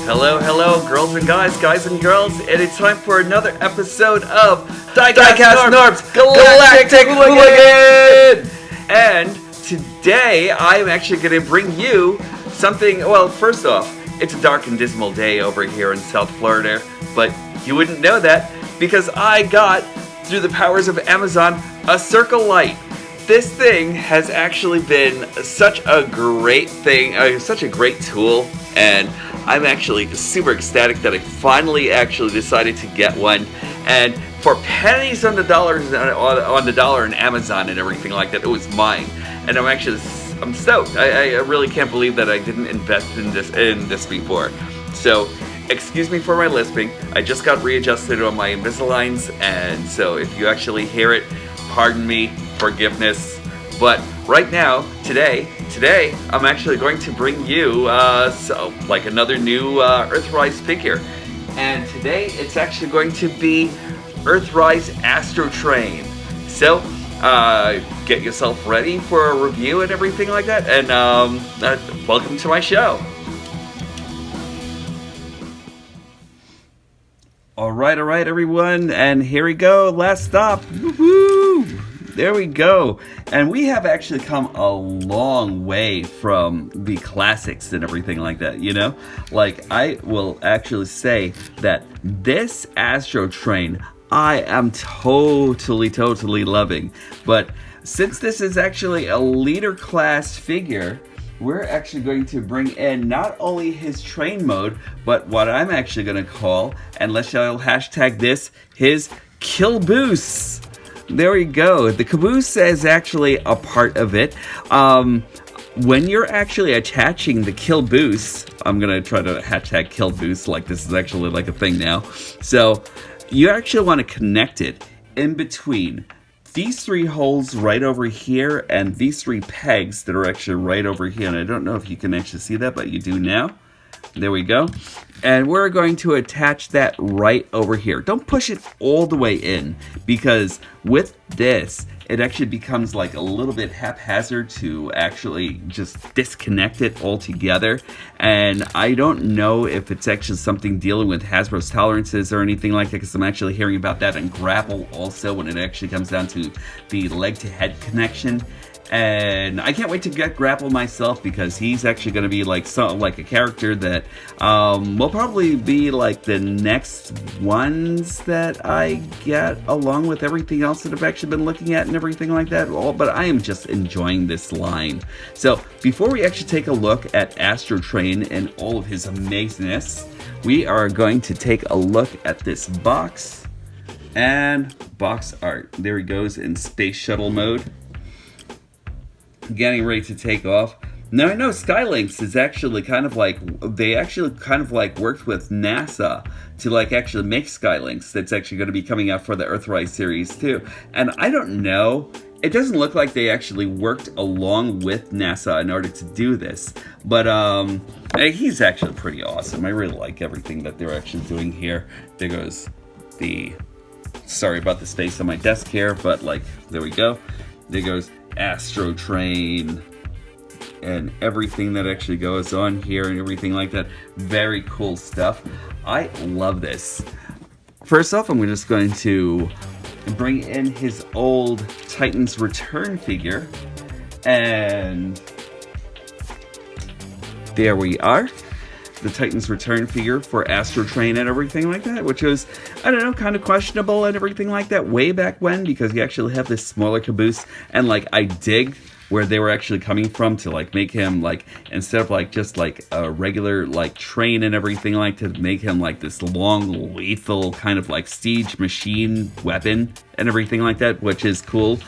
Hello, girls and guys and girls, and it's time for another episode of DIECAST NORBZ Galactic Hooligan! And today, I'm actually going to bring you something, well, first off, it's a dark and dismal day over here in South Florida, but you wouldn't know that because I got, through the powers of Amazon, a circle light. This thing has actually been such a great thing, such a great tool, and I'm actually super ecstatic that I finally actually decided to get one. And for pennies on the dollar on Amazon and everything like that, it was mine. And I'm stoked. I really can't believe that I didn't invest in this before. So excuse me for my lisping. I just got readjusted on my Invisaligns, and so if you actually hear it, pardon me, forgiveness. But right now, today, I'm actually going to bring you another new Earthrise figure. And today, it's actually going to be Earthrise Astrotrain. So, get yourself ready for a review and everything like that. And welcome to my show. All right, everyone. And here we go. Last stop. Woohoo! There we go. And we have actually come a long way from the classics and everything like that, you know? Like, I will actually say that this Astrotrain, I am totally loving. But since this is actually a leader class figure, we're actually going to bring in not only his train mode, but what I'm actually going to call, and let's hashtag this, his kill boost. There we go. The caboose is actually a part of it. When you're actually attaching the kill boost, I'm going to try to hashtag kill boost, like this is actually like a thing now. So you actually want to connect it in between these three holes right over here and these three pegs that are actually right over here. And I don't know if you can actually see that, but you do now. There we go. And we're going to attach that right over here. Don't push it all the way in, because with this, it actually becomes like a little bit haphazard to actually just disconnect it altogether. And I don't know if it's actually something dealing with Hasbro's tolerances or anything like that, because I'm actually hearing about that in Grapple also when it actually comes down to the leg to head connection. And I can't wait to get Grapple myself, because he's actually going to be like a character that will probably be like the next ones that I get, along with everything else that I've actually been looking at and everything like that. But I am just enjoying this line. So before we actually take a look at Astrotrain and all of his amazingness, we are going to take a look at this box and box art. There he goes in space shuttle mode, getting ready to take off. Now I know Skylinks is actually they actually worked with NASA to like actually make Skylinks. That's actually going to be coming out for the Earthrise series too. And I don't know, it doesn't look like they actually worked along with NASA in order to do this. But he's actually pretty awesome. I really like everything that they're actually doing here. There goes sorry about the space on my desk here, but like, there we go. There goes Astrotrain and everything that actually goes on here and everything like that. Very cool stuff. I love this. First off, I'm just going to bring in his old Titans Return figure, and there we are. The Titans Return figure for Astrotrain and everything like that, which was, I don't know, kind of questionable and everything like that way back when, because you actually have this smaller caboose, and like I dig where they were actually coming from to like make him like, instead of like just like a regular like train and everything like, to make him like this long lethal kind of like siege machine weapon and everything like that, which is cool.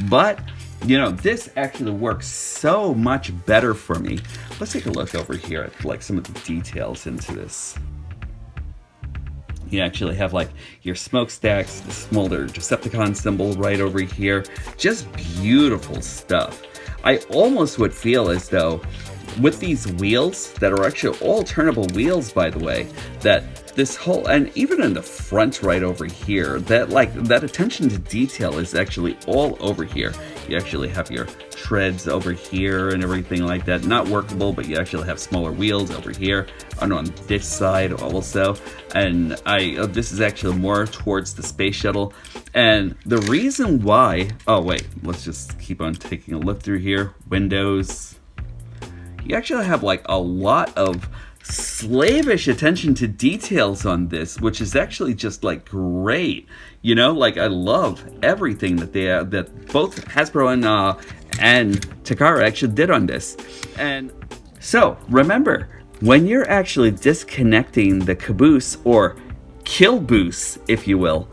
But you know, this actually works so much better for me. Let's take a look over here at like some of the details into this. You actually have like your smokestacks, the smolder Decepticon symbol right over here. Just beautiful stuff. I almost would feel as though with these wheels that are actually all turnable wheels, by the way, that this whole, and even in the front right over here, that like that attention to detail is actually all over here. You actually have your treads over here and everything like that. Not workable, but you actually have smaller wheels over here and on this side also. And this is actually more towards the space shuttle. And the reason why, oh wait, let's just keep on taking a look through here. Windows. You actually have like a lot of slavish attention to details on this, which is actually just like great. You know, like I love everything that that both Hasbro and Takara actually did on this. And so remember, when you're actually disconnecting the caboose or kill boost, if you will,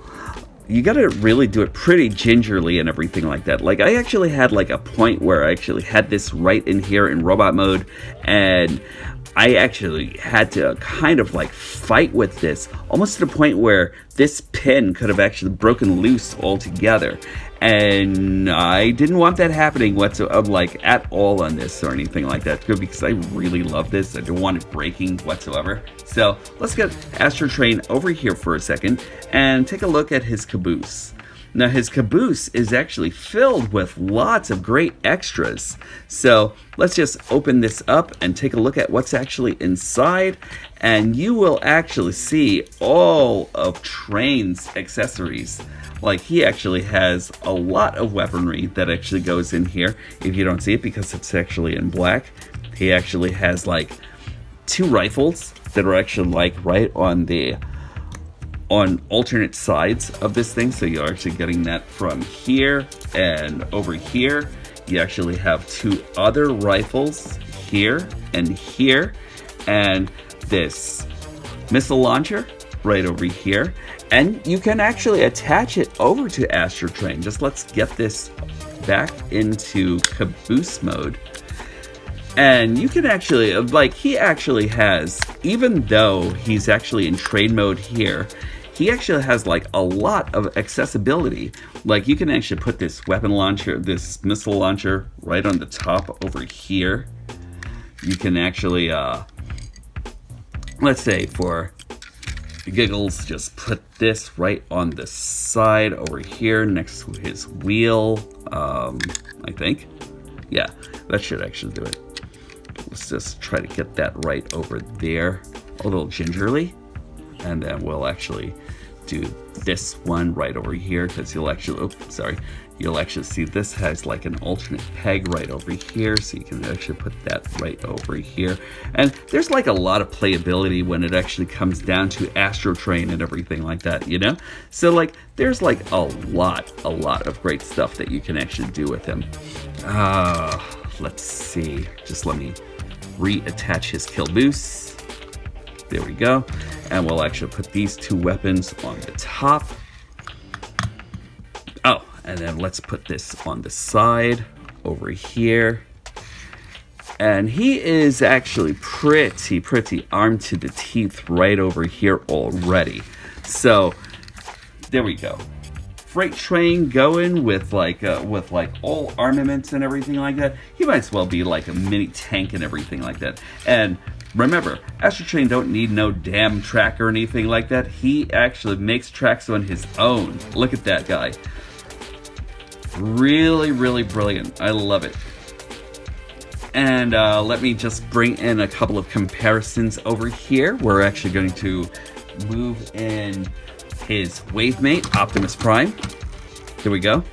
you gotta really do it pretty gingerly and everything like that. Like I actually had like a point where I actually had this right in here in robot mode, and I actually had to kind of like fight with this, almost to the point where this pin could have actually broken loose altogether. And I didn't want that happening whatsoever, like at all on this or anything like that, because I really love this. I don't want it breaking whatsoever. So let's get Astrotrain over here for a second and take a look at his caboose. Now his caboose is actually filled with lots of great extras. So let's just open this up and take a look at what's actually inside. And you will actually see all of Train's accessories. Like he actually has a lot of weaponry that actually goes in here. If you don't see it because it's actually in black, he actually has like 2 rifles that are actually like right on alternate sides of this thing. So you're actually getting that from here and over here. You actually have 2 other rifles here and here, and this missile launcher right over here. And you can actually attach it over to Astrotrain. Just let's get this back into caboose mode. And you can actually, like, he actually has, even though he's actually in train mode here, he actually has like a lot of accessibility. Like you can actually put this weapon launcher, this missile launcher right on the top over here. You can actually, let's say for giggles, just put this right on the side over here next to his wheel. I think, yeah, that should actually do it. Let's just try to get that right over there a little gingerly, and then we'll actually do this one right over here, because you'll actually, you'll actually see this has like an alternate peg right over here, so you can actually put that right over here. And there's like a lot of playability when it actually comes down to Astrotrain and everything like that, you know? So like there's like a lot of great stuff that you can actually do with him. Let's see, just let me reattach his kill boost. There we go. And we'll actually put these 2 weapons on the top. Oh, and then let's put this on the side over here. And he is actually pretty armed to the teeth right over here already. So there we go. Freight train going with like all armaments and everything like that. He might as well be like a mini tank and everything like that. And remember, Astrotrain don't need no damn track or anything like that. He actually makes tracks on his own. Look at that guy. Really brilliant. I love it. And let me just bring in a couple of comparisons over here. We're actually going to move in his wavemate, Optimus Prime. Here we go.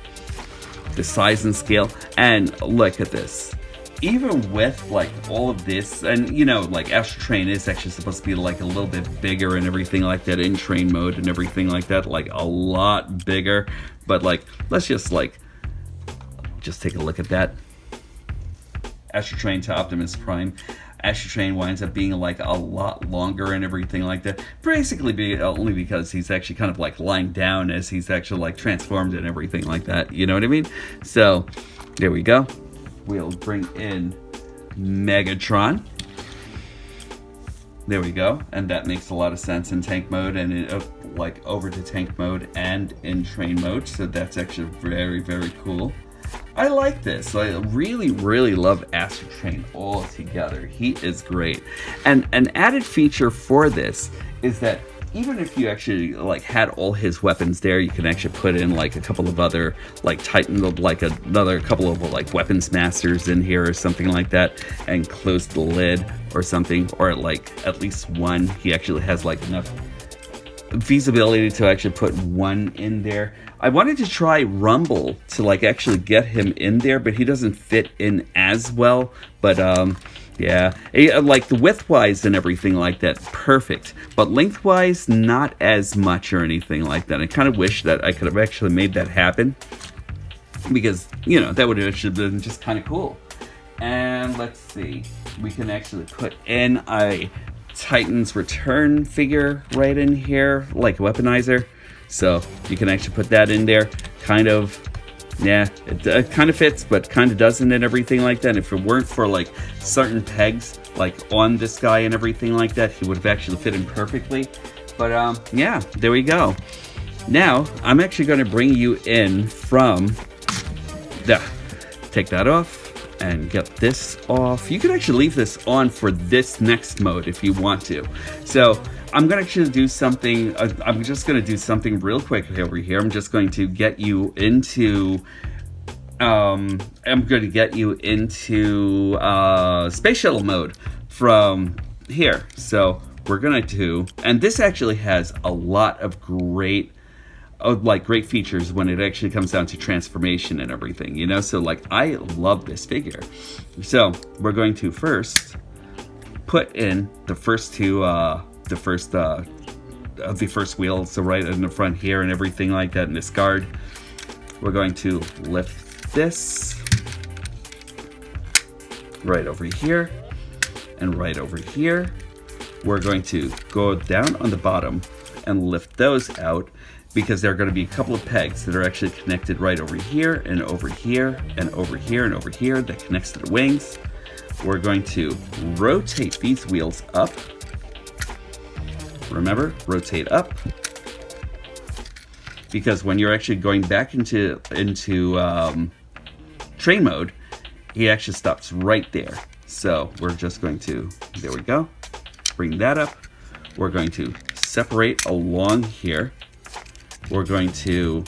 The size and scale. And look at this. Even with like all of this, and you know, like Astrotrain is actually supposed to be like a little bit bigger and everything like that in train mode and everything like that, like a lot bigger. But like, let's just take a look at that. Astrotrain to Optimus Prime. Astrotrain winds up being like a lot longer and everything like that. Basically, only because he's actually kind of like lying down as he's actually like transformed and everything like that. You know what I mean? So there we go. We'll bring in Megatron. There we go, and that makes a lot of sense in tank mode and like over to tank mode and in train mode. So that's actually very cool. I like this. I really love Astrotrain altogether. He is great. And an added feature for this is that even if you actually like had all his weapons there, you can actually put in like a couple of other like tighten like another couple of like weapons masters in here or something like that, and close the lid or something, or like at least one. He actually has like enough feasibility to actually put one in there. I wanted to try Rumble to like actually get him in there, but he doesn't fit in as well. But yeah, like the width-wise and everything like that, perfect. But length-wise, not as much or anything like that. I kind of wish that I could have actually made that happen, because, you know, that would have actually been just kind of cool. And let's see, we can actually put in a Titan's Return figure right in here, like weaponizer. So you can actually put that in there. Kind of, yeah, it kind of fits, but kind of doesn't and everything like that. And if it weren't for like certain pegs, like on this guy and everything like that, he would have actually fit in perfectly. But yeah, there we go. Now I'm actually going to bring you in from take that off and get this off. You can actually leave this on for this next mode if you want to. So I'm going to actually do something. I'm just going to do something real quick over here. I'm just going to get you into space shuttle mode from here. So we're going to, and this actually has a lot of great features when it actually comes down to transformation and everything, you know. So like, I love this figure. So we're going to first put in the first two the first wheel, so right in the front here and everything like that, in this guard. We're going to lift this right over here and right over here. We're going to go down on the bottom and lift those out, because there are going to be a couple of pegs that are actually connected right over here and over here and over here and over here that connects to the wings. We're going to rotate these wheels up. Remember, rotate up, because when you're actually going back into train mode, he actually stops right there. So we're just going to, there we go, bring that up. We're going to separate along here. We're going to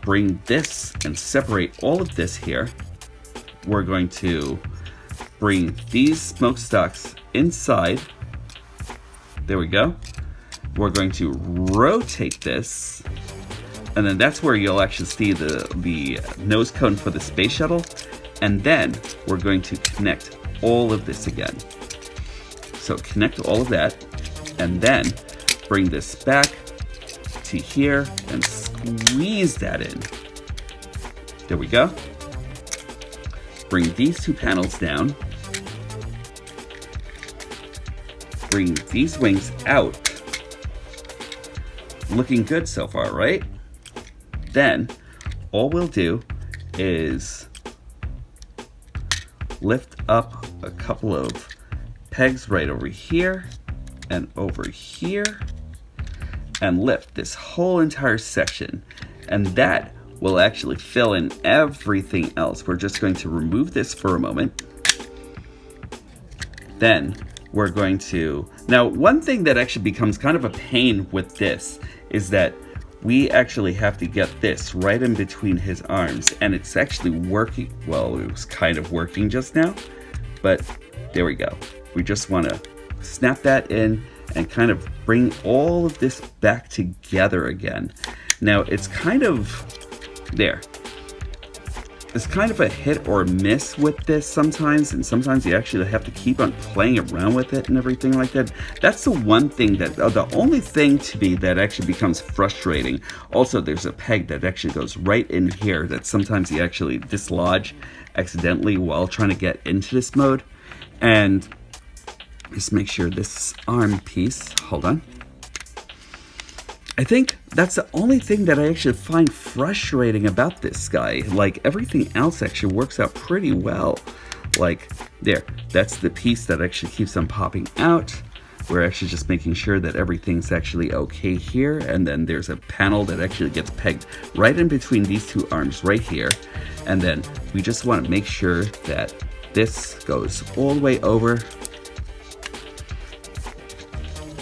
bring this and separate all of this here. We're going to bring these smokestacks inside. There we go. We're going to rotate this, and then that's where you'll actually see the nose cone for the space shuttle. And then we're going to connect all of this again. So connect all of that, and then bring this back to here and squeeze that in. There we go. Bring these two panels down. Bring these wings out. Looking good so far, right? Then all we'll do is lift up a couple of pegs right over here and over here, and lift this whole entire section, and that will actually fill in everything else. We're just going to remove this for a moment. Then we're going to, now one thing that actually becomes kind of a pain with this is that we actually have to get this right in between his arms, and it's actually working. Well, it was kind of working just now, but there we go. We just want to snap that in and kind of bring all of this back together again. Now it's kind of there. It's kind of a hit or miss with this sometimes, and sometimes you actually have to keep on playing around with it and everything like that. That's the one thing that, the only thing to me that actually becomes frustrating. Also, there's a peg that actually goes right in here that sometimes you actually dislodge accidentally while trying to get into this mode. And just make sure this arm piece, hold on. I think that's the only thing that I actually find frustrating about this guy. Like, everything else actually works out pretty well. Like, there, that's the piece that actually keeps on popping out. We're actually just making sure that everything's actually okay here. And then there's a panel that actually gets pegged right in between these two arms right here. And then we just want to make sure that this goes all the way over.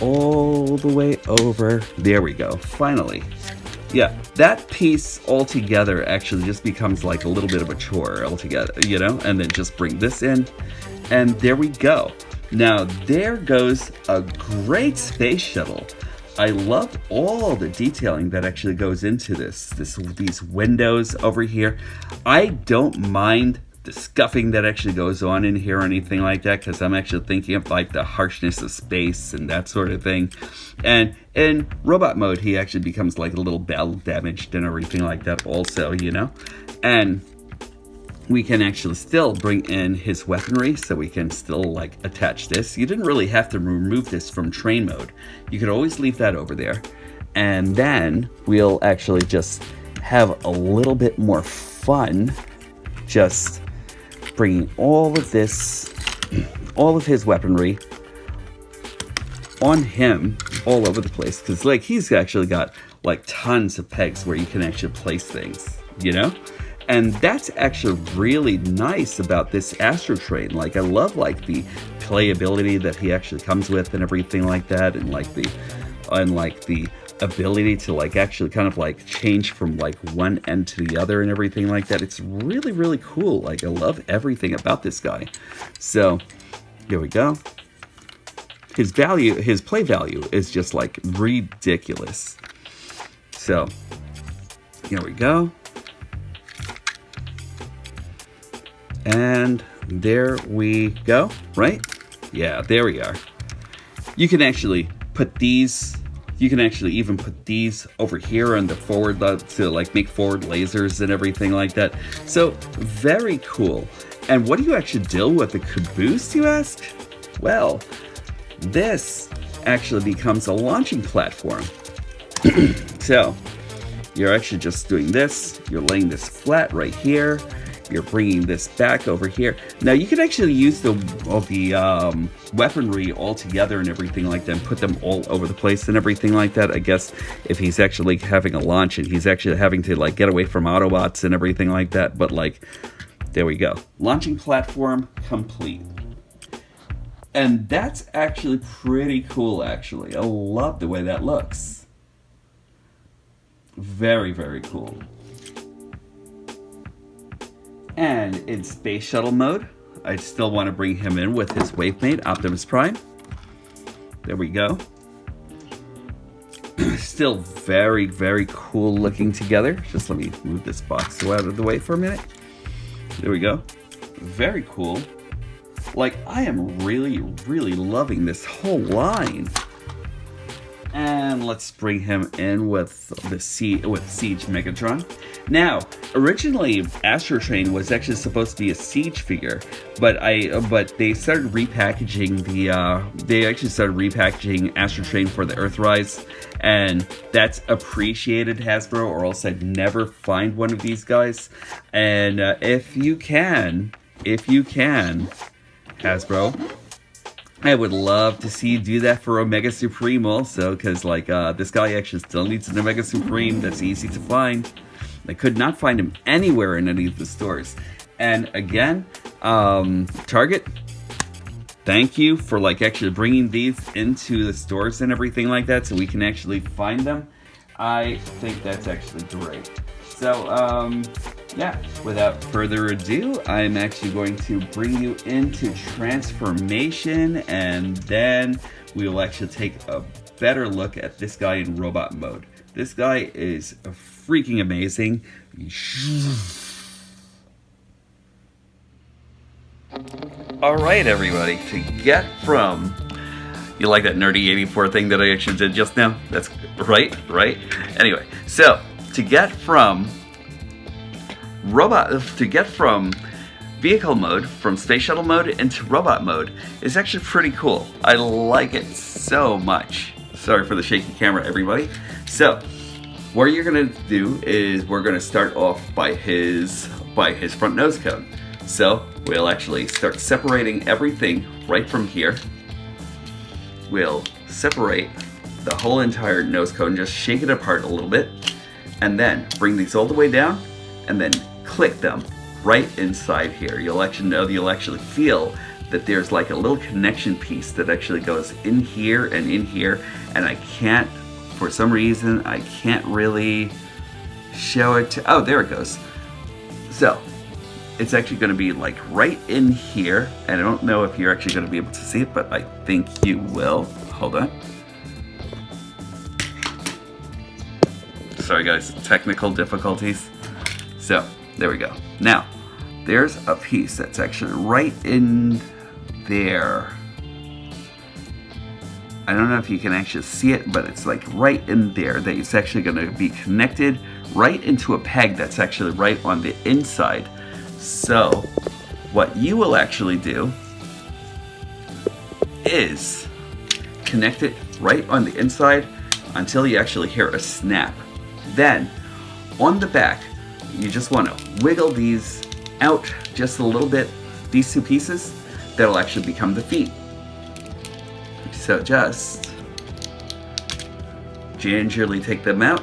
all the way over. There we go, finally. Yeah, that piece altogether actually just becomes like a little bit of a chore altogether, you know? And then just bring this in, and there we go. Now, there goes a great space shuttle. I love all the detailing that actually goes into these windows over here. I don't mind the scuffing that actually goes on in here or anything like that, because I'm actually thinking of like the harshness of space and that sort of thing. And in robot mode, he actually becomes like a little battle damaged and everything like that also, you know? And we can actually still bring in his weaponry, so we can still like attach this. You didn't really have to remove this from train mode. You could always leave that over there. And then we'll actually just have a little bit more fun just bringing all of this, all of his weaponry on him all over the place. Because like he's actually got like tons of pegs where you can actually place things, you know? And that's actually really nice about this Astrotrain. Like I love like the playability that he actually comes with and everything like that, and like the ability to like actually kind of like change from like one end to the other and everything like that. It's really, really cool. Like I love everything about this guy. So here we go. His play value is just like ridiculous. So here we go. And there we go, right? Yeah, there we are. You can actually put these, you can actually even put these over here on the forward to like make forward lasers and everything like that. So very cool. And what do you actually do with the caboose, you ask? Well, this actually becomes a launching platform. So you're actually just doing this. You're laying this flat right here. You're bringing this back over here. Now you can actually use the weaponry all together and everything like that, and put them all over the place and everything like that. I guess if he's actually having a launch and he's actually having to like get away from Autobots and everything like that. But like, there we go. Launching platform complete. And that's actually pretty cool, actually. I love the way that looks. Very, very cool. And in space shuttle mode, I still want to bring him in with his wavemate, Optimus Prime. There we go. Still very, very cool looking together. Just let me move this box out of the way for a minute. There we go. Very cool. Like, I am really, really loving this whole line. And let's bring him in with Siege Megatron. Now, originally Astrotrain was actually supposed to be a Siege figure, but they started repackaging Astrotrain for the Earthrise, and that's appreciated, Hasbro, or else I'd never find one of these guys. And if you can, Hasbro, I would love to see you do that for Omega Supreme also, because like this guy actually still needs an Omega Supreme that's easy to find. I could not find him anywhere in any of the stores. And again, Target, thank you for like actually bringing these into the stores and everything like that, so we can actually find them. I think that's actually great. So yeah, without further ado, I'm actually going to bring you into transformation, and then we will actually take a better look at this guy in robot mode. This guy is freaking amazing. Alright everybody, to get from... You like that nerdy 84 thing that I actually did just now? That's right? Anyway, so to get from vehicle mode, from space shuttle mode into robot mode is actually pretty cool. I like it so much. Sorry for the shaky camera, everybody. So what you're gonna do is we're gonna start off by his front nose cone. So we'll actually start separating everything right from here. We'll separate the whole entire nose cone, just shake it apart a little bit, and then bring these all the way down, and then click them right inside here. You'll actually feel that there's like a little connection piece that actually goes in here, and I can't, for some reason, I can't really show it to, oh, there it goes. So, it's actually going to be like right in here, and I don't know if you're actually going to be able to see it, but I think you will. Hold on. Sorry guys, technical difficulties. So, there we go. Now, there's a piece that's actually right in there. I don't know if you can actually see it, but it's like right in there that it's actually going to be connected right into a peg that's actually right on the inside. So, what you will actually do is connect it right on the inside until you actually hear a snap. Then, on the back, you just want to wiggle these out just a little bit, these two pieces, that'll actually become the feet. So just gingerly take them out,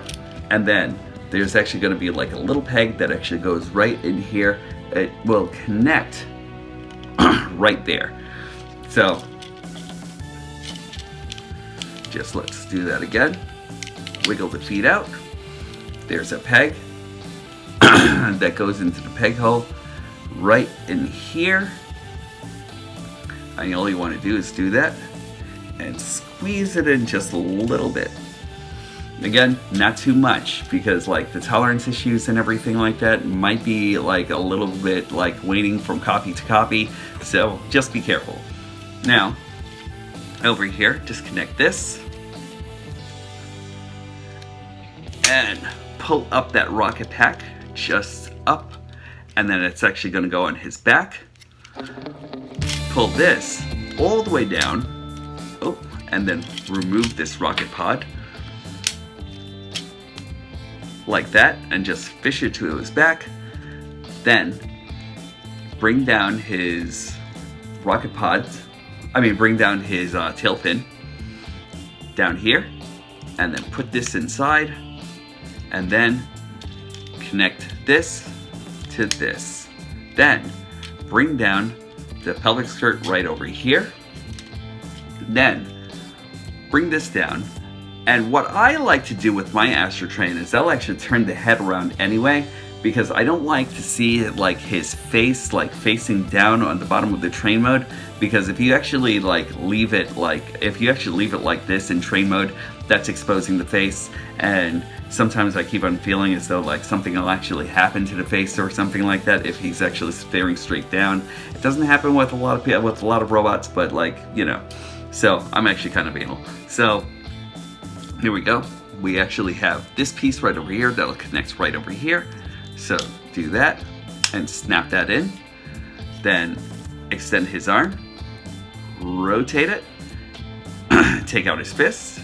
and then there's actually going to be like a little peg that actually goes right in here. It will connect right there. So just let's do that again. Wiggle the feet out. There's a peg that goes into the peg hole right in here. And all you want to do is do that and squeeze it in just a little bit. Again, not too much, because like the tolerance issues and everything like that might be like a little bit like waiting from copy to copy, so just be careful. Now, over here, just connect this and pull up that rocket pack just up, and then it's actually going to go on his back. Pull this all the way down, oh, and then remove this rocket pod like that, and just fish it to his back. Then bring down his rocket pods, bring down his tail fin down here, and then put this inside, and then connect this to this. Then bring down the pelvic skirt right over here. Then bring this down, and what I like to do with my Astrotrain is I'll actually turn the head around anyway, because I don't like to see like his face like facing down on the bottom of the train mode, because if you actually leave it like this in train mode, that's exposing the face, and sometimes I keep on feeling as though like something will actually happen to the face or something like that if he's actually staring straight down. It doesn't happen with a lot of people, with a lot of robots, but like, you know, so I'm actually kind of anal. So here we go. We actually have this piece right over here that'll connect right over here. So do that and snap that in. Then extend his arm, rotate it, take out his fist,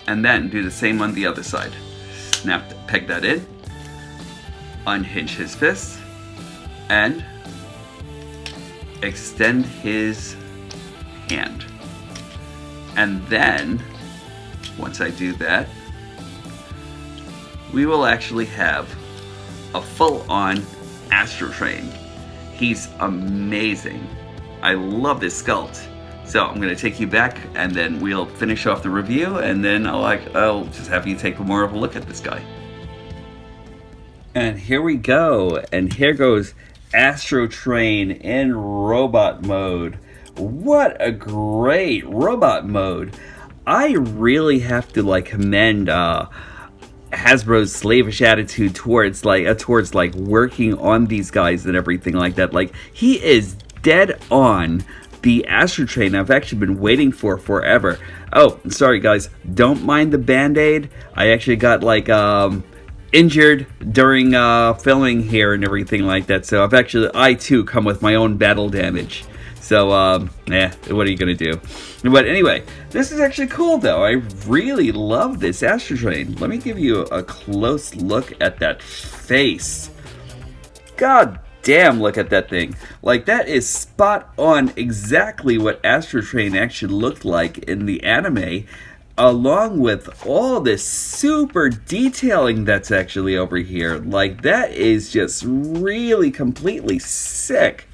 and then do the same on the other side. Peg that in, unhinge his fist, and extend his hand. And then, once I do that, we will actually have a full-on Astrotrain. He's amazing. I love this sculpt. So I'm going to take you back, and then we'll finish off the review, and then I'll just have you take more of a look at this guy. And here we go, and here goes Astrotrain in robot mode. What a great robot mode. I really have to commend Hasbro's slavish attitude towards working on these guys and everything like that. Like, he is dead on the Astrotrain I've actually been waiting for forever. Oh, sorry guys, don't mind the band-aid. I actually got injured during filming here and everything like that, so I too come with my own battle damage. So, what are you gonna do? But anyway, this is actually cool though. I really love this Astrotrain. Let me give you a close look at that face. God damn, look at that thing. Like, that is spot on exactly what Astrotrain actually looked like in the anime. along with all this super detailing that's actually over here. Like, that is just really completely sick.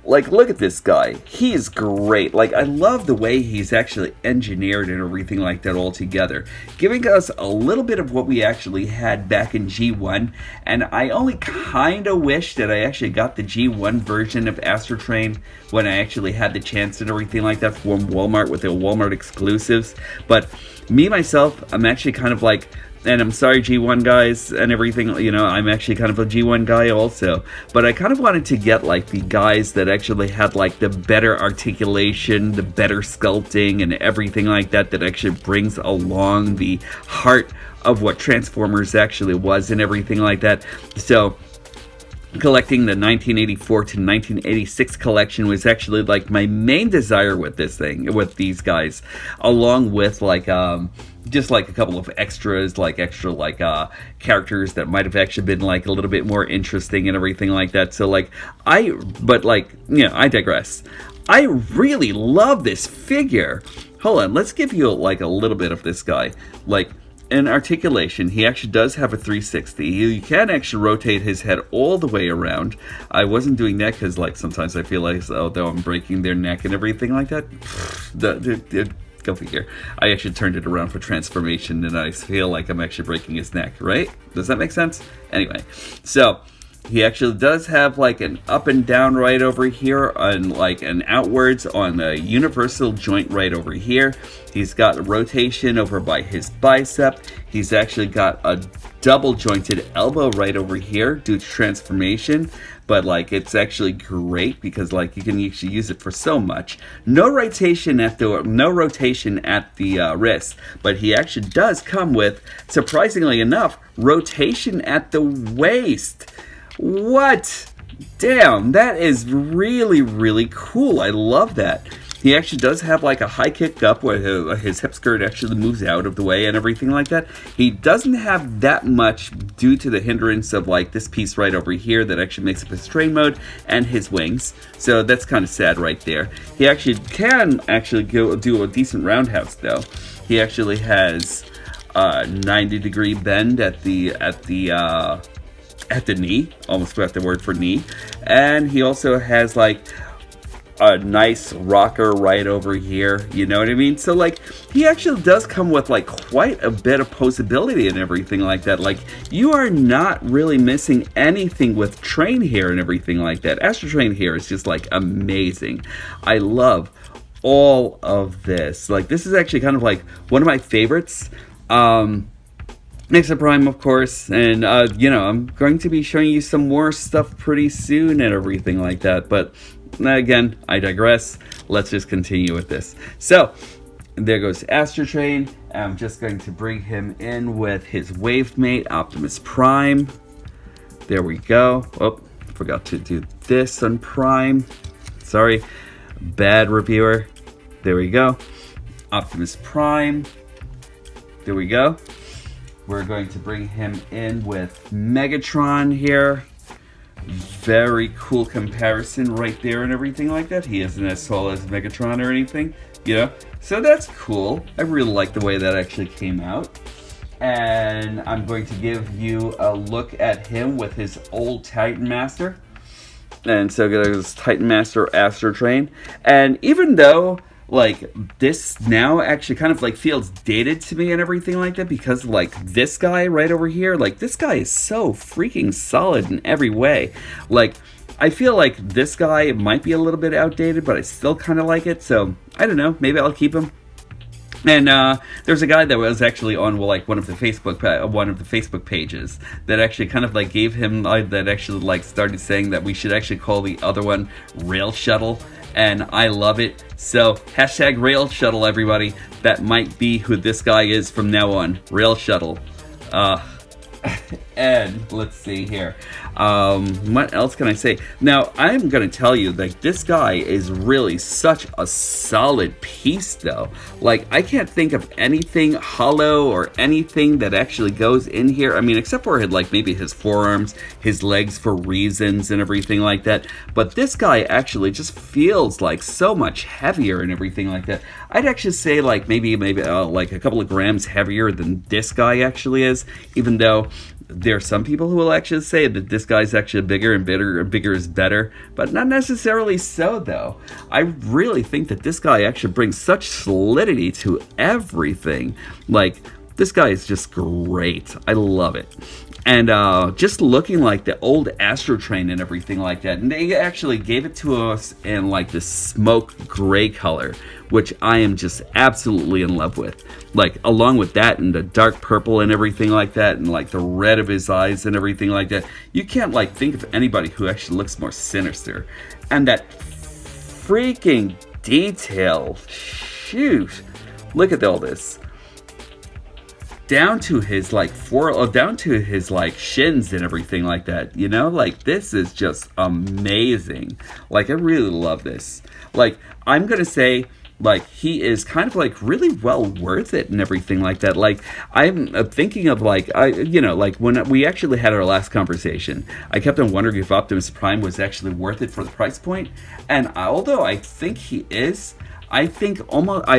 Like, look at this guy. He is great. Like, I love the way he's actually engineered and everything like that all together, giving us a little bit of what we actually had back in G1. And I only kind of wish that I actually got the G1 version of Astrotrain when I actually had the chance and everything like that from Walmart with the Walmart exclusives. But me, myself, I'm actually kind of like... And I'm sorry, G1 guys and everything, you know, I'm actually kind of a G1 guy also. But I kind of wanted to get, like, the guys that actually had, like, the better articulation, the better sculpting, and everything like that, that actually brings along the heart of what Transformers actually was and everything like that. So... collecting the 1984 to 1986 collection was actually like my main desire with this thing, with these guys, along with like just like a couple of extras, like extra like characters that might have actually been like a little bit more interesting and everything like that. So like I digress. I really love this figure. Hold on, let's give you like a little bit of this guy. Like, in articulation, he actually does have a 360. You can actually rotate his head all the way around. I wasn't doing that because, like, sometimes I feel like, although I'm breaking their neck and everything like that, go figure. I actually turned it around for transformation, and I feel like I'm actually breaking his neck, right? Does that make sense? Anyway, so... he actually does have like an up and down right over here and like an outwards on the universal joint right over here. He's got rotation over by his bicep. He's actually got a double jointed elbow right over here due to transformation. But like it's actually great because like you can actually use it for so much. No rotation at the wrist, but he actually does come with, surprisingly enough, rotation at the waist. What? Damn, that is really, really cool. I love that. He actually does have like a high kick up where his hip skirt actually moves out of the way and everything like that. He doesn't have that much due to the hindrance of like this piece right over here that actually makes up his train mode and his wings. So that's kind of sad right there. He actually can actually go do a decent roundhouse though. He actually has a 90-degree bend at the knee, almost forgot the word for knee, and he also has like a nice rocker right over here, you know what I mean? So like he actually does come with like quite a bit of posability and everything like that. Like you are not really missing anything with Train here and everything like that. Astrotrain here is just like amazing. I love all of this. Like this is actually kind of like one of my favorites. Next to Prime, of course, and, you know, I'm going to be showing you some more stuff pretty soon and everything like that, but, again, I digress. Let's just continue with this. So, there goes Astrotrain. I'm just going to bring him in with his wave mate, Optimus Prime. There we go. Oh, forgot to do this on Prime. Sorry, bad reviewer. There we go. Optimus Prime. There we go. We're going to bring him in with Megatron here. Very cool comparison right there and everything like that. He isn't as tall as Megatron or anything, you know? So that's cool. I really like the way that actually came out. And I'm going to give you a look at him with his old Titan Master. And so there's Titan Master Astrotrain. And even though... like this now actually kind of like feels dated to me and everything like that because like this guy right over here, like this guy is so freaking solid in every way. Like I feel like this guy might be a little bit outdated, but I still kind of like it. So I don't know, maybe I'll keep him. And there's a guy that was actually on like one of the Facebook pages that actually kind of like gave him that actually like started saying that we should actually call the other one Rail Shuttle. And I love it. So, hashtag Rail Shuttle, everybody. That might be who this guy is from now on. Rail Shuttle. And let's see here. What else can I say? Now, I'm going to tell you that this guy is really such a solid piece, though. Like, I can't think of anything hollow or anything that actually goes in here. I mean, except for like maybe his forearms, his legs for reasons and everything like that. But this guy actually just feels like so much heavier and everything like that. I'd actually say like maybe like a couple of grams heavier than this guy actually is, even though there are some people who will actually say that this guy's actually bigger and bigger is better, but not necessarily so, though. I really think that this guy actually brings such solidity to everything. Like, this guy is just great. I love it. And just looking like the old Astrotrain and everything like that. And they actually gave it to us in like this smoke gray color, which I am just absolutely in love with. Like, along with that and the dark purple and everything like that, and like the red of his eyes and everything like that. You can't like think of anybody who actually looks more sinister. And that freaking detail. Shoot. Look at all this. Down to his like down to his like shins and everything like that, you know, like this is just amazing. Like, I really love this. Like, I'm gonna say, like, he is kind of like really well worth it and everything like that. Like, I'm thinking of like, like when we actually had our last conversation, I kept on wondering if Optimus Prime was actually worth it for the price point. And although I think he is, I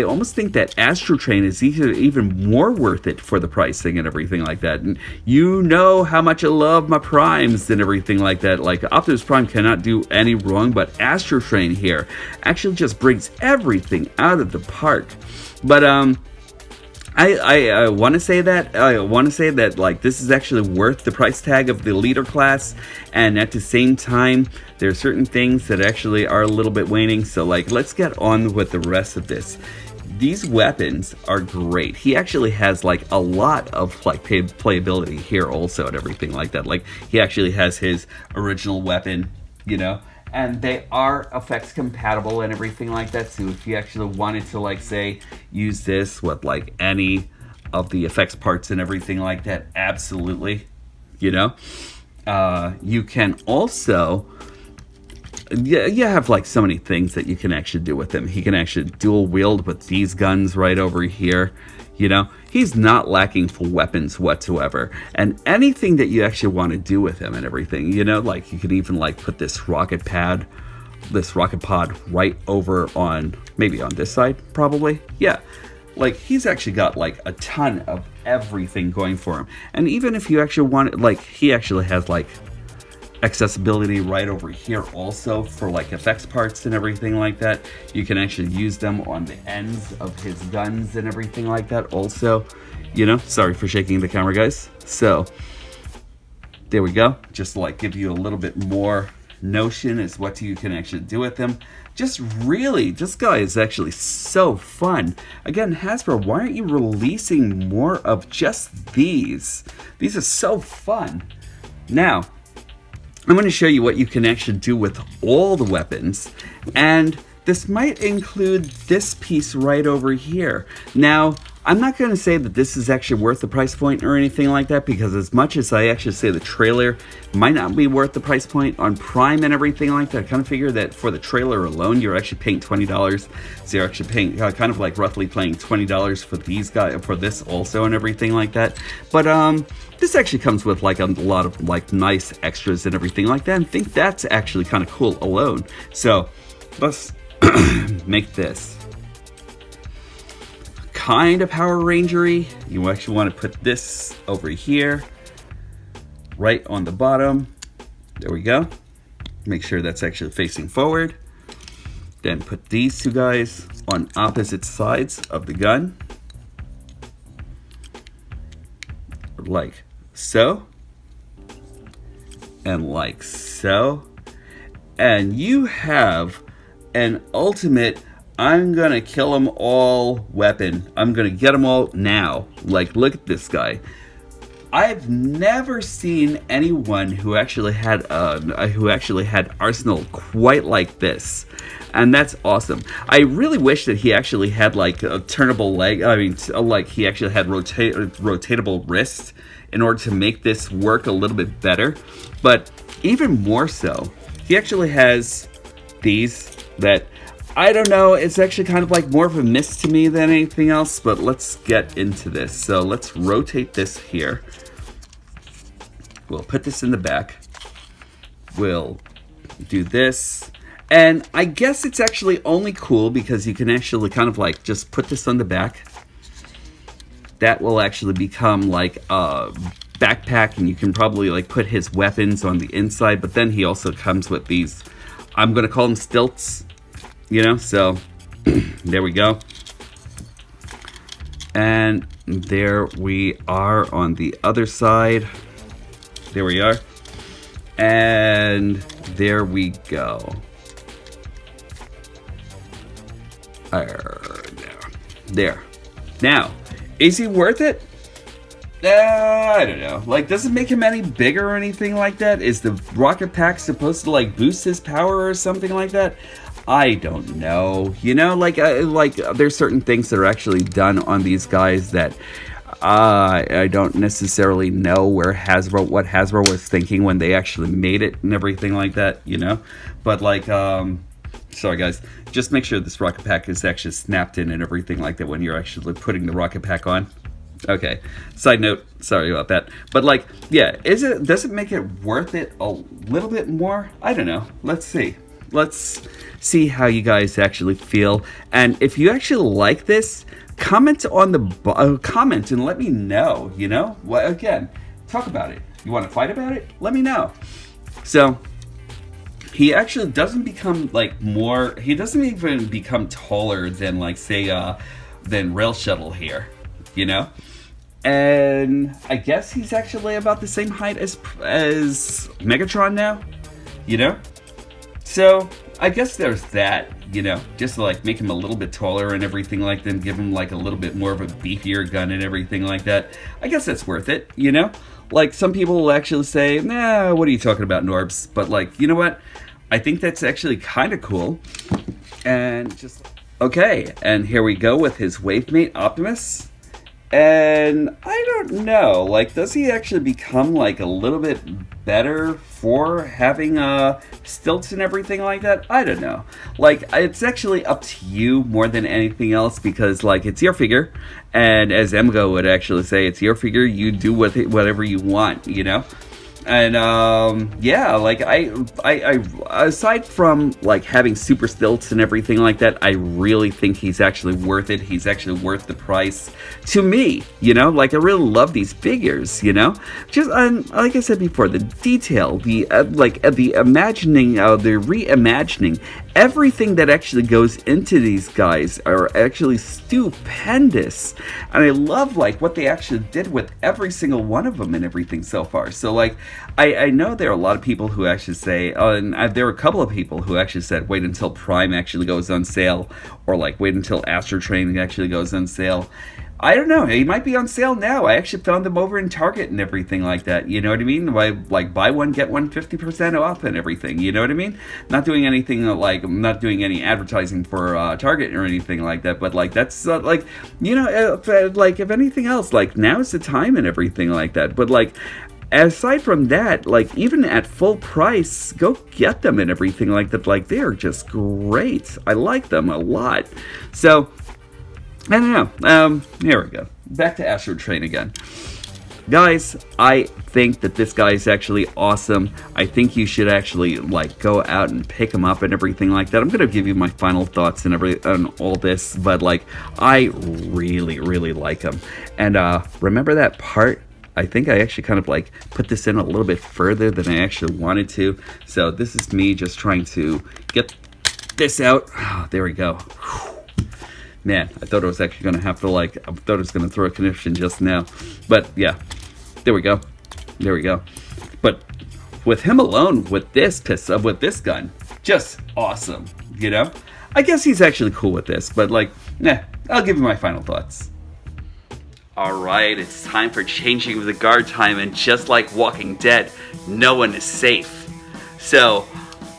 almost think that Astrotrain is even more worth it for the pricing and everything like that. And you know how much I love my Primes and everything like that. Like, Optimus Prime cannot do any wrong, but Astrotrain here actually just brings everything out of the park. But I want to say that like this is actually worth the price tag of the leader class, and at the same time there are certain things that actually are a little bit waning. So like, let's get on with the rest of this. These weapons are great. He actually has like a lot of like playability here also and everything like that. Like, he actually has his original weapon, you know, and they are effects compatible and everything like that. So if you actually wanted to, like, say, use this with like any of the effects parts and everything like that, absolutely, you know. You can also, you have like so many things that you can actually do with him. He can actually dual wield with these guns right over here. You know, he's not lacking for weapons whatsoever. And anything that you actually want to do with him and everything, you know, like you could even like put this rocket pod right over on, maybe on this side, probably. Yeah. Like, he's actually got like a ton of everything going for him. And even if you actually want it, like, he actually has like accessibility right over here also for like effects parts and everything like that. You can actually use them on the ends of his guns and everything like that also, you know. Sorry for shaking the camera, guys. So there we go, just to like give you a little bit more notion as what you can actually do with them. Just really, this guy is actually so fun. Again, Hasbro, why aren't you releasing more of just these? These are so fun. Now I'm going to show you what you can actually do with all the weapons, and this might include this piece right over here. Now, I'm not going to say that this is actually worth the price point or anything like that, because as much as I actually say the trailer might not be worth the price point on Prime and everything like that, I kind of figure that for the trailer alone, you're actually paying $20. So you're actually paying kind of like roughly paying $20 for these guys, for this also and everything like that. But this actually comes with like a lot of like nice extras and everything like that, and I think that's actually kind of cool alone. So let's make this kind of Power Ranger-y. You actually want to put this over here, right on the bottom. There we go. Make sure that's actually facing forward. Then put these two guys on opposite sides of the gun, like so, and like so. And you have an ultimate I'm gonna kill them all weapon. I'm gonna get them all now. Like, look at this guy. I've never seen anyone who actually had arsenal quite like this, and that's awesome. I really wish that he actually had like a turnable leg. I mean, like he actually had rotatable wrist in order to make this work a little bit better. But even more so, he actually has these that, I don't know, it's actually kind of like more of a miss to me than anything else, but let's get into this. So let's rotate this here. We'll put this in the back. We'll do this. And I guess it's actually only cool because you can actually kind of like just put this on the back. That will actually become like a backpack, and you can probably like put his weapons on the inside. But then he also comes with these, I'm going to call them stilts, you know, so there we go. And there we are on the other side. There we are. And there we go. There. Now, is he worth it? I don't know. Like, does it make him any bigger or anything like that? Is the rocket pack supposed to like boost his power or something like that? I don't know. You know, like there's certain things that are actually done on these guys that I don't necessarily know what Hasbro was thinking when they actually made it and everything like that. You know, but like sorry guys, just make sure this rocket pack is actually snapped in and everything like that when you're actually putting the rocket pack on. Okay, side note, sorry about that. But like, yeah, does it make it worth it a little bit more? I don't know. Let's see how you guys actually feel. And if you actually like this, comment on the comment and let me know, you know? Well, again, talk about it. You want to fight about it? Let me know. So he actually doesn't become like more, he doesn't even become taller than like say than Rail Shuttle here, you know? And I guess he's actually about the same height as Megatron now, you know? So I guess there's that, you know, just to like make him a little bit taller and everything like that, and give him like a little bit more of a beefier gun and everything like that. I guess that's worth it, you know? Like some people will actually say, nah, what are you talking about, NORBZ? But like, you know what? I think that's actually kind of cool. And just, okay, and here we go with his Wavemate Optimus. And I don't know, like, does he actually become like a little bit better for having stilts and everything like that? I don't know. Like, it's actually up to you more than anything else, because like it's your figure, and as Emgo would actually say, it's your figure. You do with it whatever you want, you know. And yeah, like I aside from like having super stilts and everything like that, I really think he's actually worth it. He's actually worth the price to me, you know. Like I really love these figures, you know. Just like I said before, the detail, the the imagining, the reimagining, everything that actually goes into these guys are actually stupendous. And I love like what they actually did with every single one of them and everything so far. So like I know there are a lot of people who actually say, and there were a couple of people who actually said wait until Prime actually goes on sale, or like wait until Astrotrain actually goes on sale. I don't know, he might be on sale now. I actually found them over in Target and everything like that, you know what I mean? Like buy one, get one 50% off and everything, you know what I mean? Not doing anything like, I'm not doing any advertising for Target or anything like that, but like that's like, you know, like if anything else, like now's the time and everything like that. But like, aside from that, like even at full price, go get them and everything like that. Like they are just great. I like them a lot. So I don't know. Here we go. Back to Astrotrain again. Guys, I think that this guy is actually awesome. I think you should actually like go out and pick him up and everything like that. I'm going to give you my final thoughts and on all this, but like I really, really like him. And remember that part? I think I actually kind of like put this in a little bit further than I actually wanted to. So this is me just trying to get this out. Oh, there we go. Man, I thought I was actually going to have to like, I thought I was going to throw a conniption just now. But yeah, there we go. There we go. But with him alone, with this gun, just awesome, you know? I guess he's actually cool with this, but like, nah, I'll give you my final thoughts. Alright, it's time for changing the guard time, and just like Walking Dead, no one is safe. So,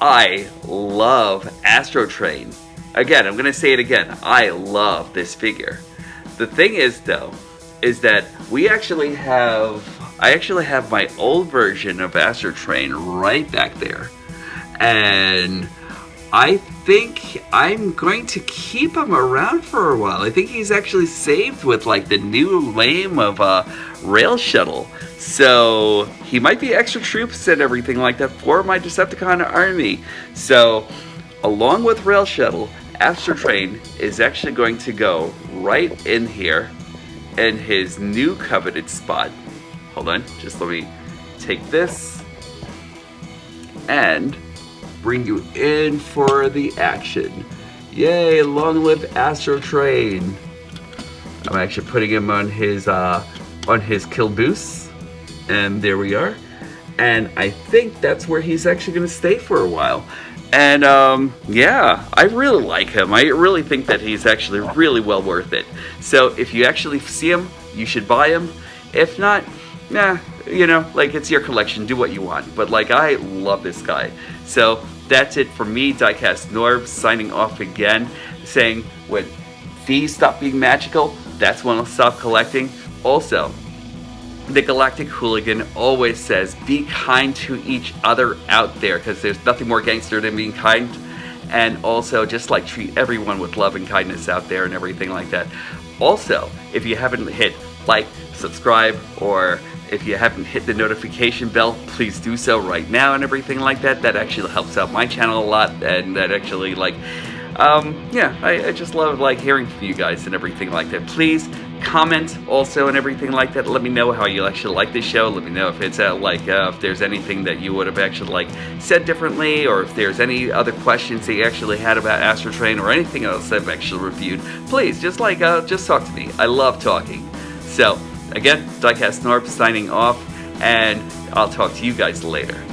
I love Astrotrain. Again, I'm going to say it again. I love this figure. The thing is, though, is that we actually have I actually have my old version of Astrotrain right back there. And I think I'm going to keep him around for a while. I think he's actually saved with like the new name of Rail Shuttle. So he might be extra troops and everything like that for my Decepticon army. So along with Rail Shuttle, Astrotrain is actually going to go right in here in his new coveted spot. Hold on, just let me take this and bring you in for the action. Yay, long live Astrotrain. I'm actually putting him on his kill boost, and there we are. And I think that's where he's actually going to stay for a while. And yeah, I really like him. I really think that he's actually really well worth it. So if you actually see him, you should buy him. If not, nah, you know, like, it's your collection, do what you want. But like, I love this guy. So that's it for me, DIECAST NORBZ, signing off again, saying when fees stop being magical, that's when I'll stop collecting. Also, the Galactic Hooligan always says, be kind to each other out there, because there's nothing more gangster than being kind. And also, just like, treat everyone with love and kindness out there and everything like that. Also, if you haven't hit like, subscribe, or if you haven't hit the notification bell, please do so right now and everything like that. That actually helps out my channel a lot, and that actually, like, yeah, I just love, like, hearing from you guys and everything like that. Please comment also and everything like that. Let me know how you actually like this show. Let me know if it's if there's anything that you would have actually like said differently, or if there's any other questions that you actually had about Astrotrain or anything else I've actually reviewed. Please just just talk to me. I love talking. So again, DIECAST NORBZ signing off, and I'll talk to you guys later.